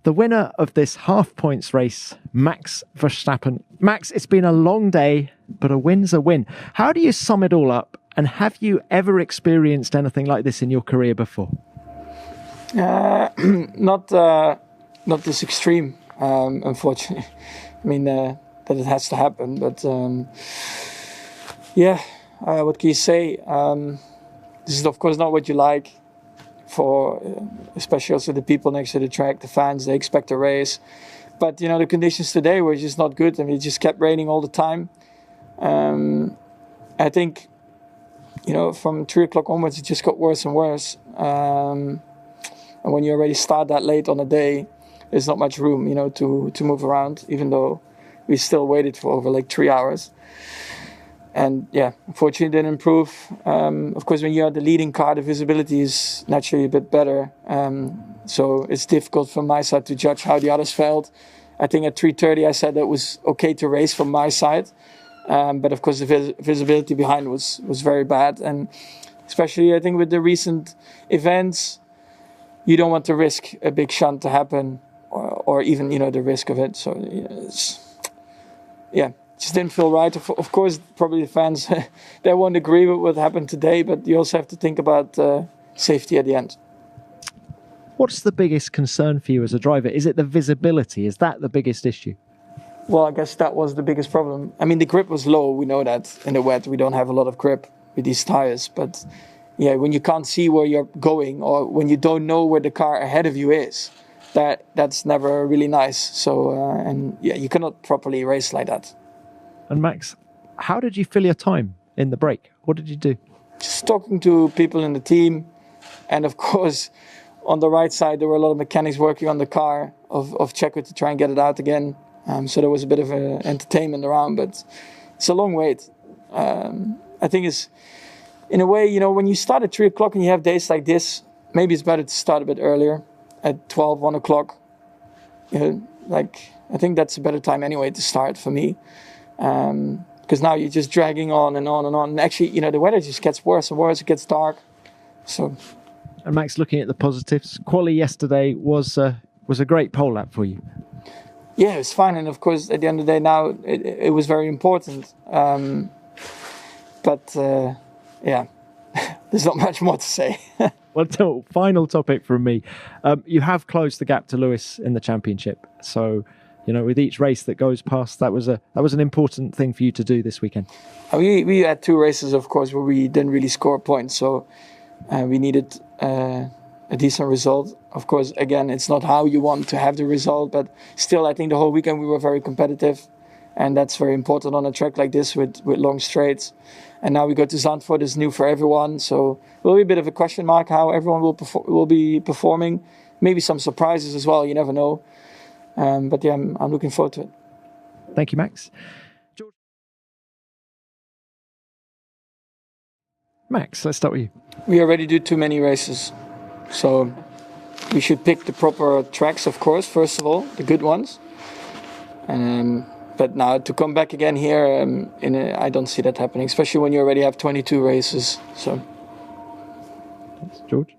the winner of this half-points race, Max Verstappen. Max, it's been a long day, but a win's a win. How do you sum it all up? And have you ever experienced anything like this in your career before? Not this extreme, unfortunately. I mean, that it has to happen, but what can you say? This is of course not what you like for, especially also the people next to the track, the fans. They expect a race, but the conditions today were just not good. I mean, it just kept raining all the time. I think, from 3 o'clock onwards, it just got worse and worse. And when you already start that late on a day, there's not much room, to move around, even though we still waited for over 3 hours. And unfortunately it didn't improve. Of course, when you're the leading car, the visibility is naturally a bit better. So it's difficult from my side to judge how the others felt. I think at 3:30 I said that it was okay to race from my side. But of course the visibility behind was very bad. And especially I think with the recent events, you don't want to risk a big shunt to happen or even, the risk of it. So just didn't feel right. Of course, probably the fans, they won't agree with what happened today, but you also have to think about safety at the end. What's the biggest concern for you as a driver? Is it the visibility? Is that the biggest issue? Well, I guess that was the biggest problem. I mean, the grip was low. We know that in the wet. We don't have a lot of grip with these tires. But when you can't see where you're going or when you don't know where the car ahead of you is, that's never really nice. So, you cannot properly race like that. And Max, how did you fill your time in the break? What did you do? Just talking to people in the team. And of course, on the right side, there were a lot of mechanics working on the car of Checo to try and get it out again. So there was a bit of entertainment around, but it's a long wait. I think it's, in a way, when you start at 3 o'clock and you have days like this, maybe it's better to start a bit earlier, at 12, 1 o'clock. I think that's a better time anyway to start for me. Because now you're just dragging on and on and on. And actually, the weather just gets worse and worse. It gets dark. So. And Max, looking at the positives, quali yesterday was a great pole lap for you. Yeah, it was fine. And of course, at the end of the day, now it was very important. But there's not much more to say. Well, final topic from me. You have closed the gap to Lewis in the championship. So, with each race that goes past, that was an important thing for you to do this weekend. We had 2 races, of course, where we didn't really score points. So we needed a decent result. Of course, again, it's not how you want to have the result, but still, I think the whole weekend we were very competitive. And that's very important on a track like this with long straights. And now we go to Zandvoort. It's new for everyone. So it will be a bit of a question mark how everyone will be performing. Maybe some surprises as well. You never know. But I'm looking forward to it. Thank you, Max. George. Max, let's start with you. We already do too many races. So we should pick the proper tracks, of course, first of all, the good ones. But now to come back again here, I don't see that happening, especially when you already have 22 races. So, thanks, George.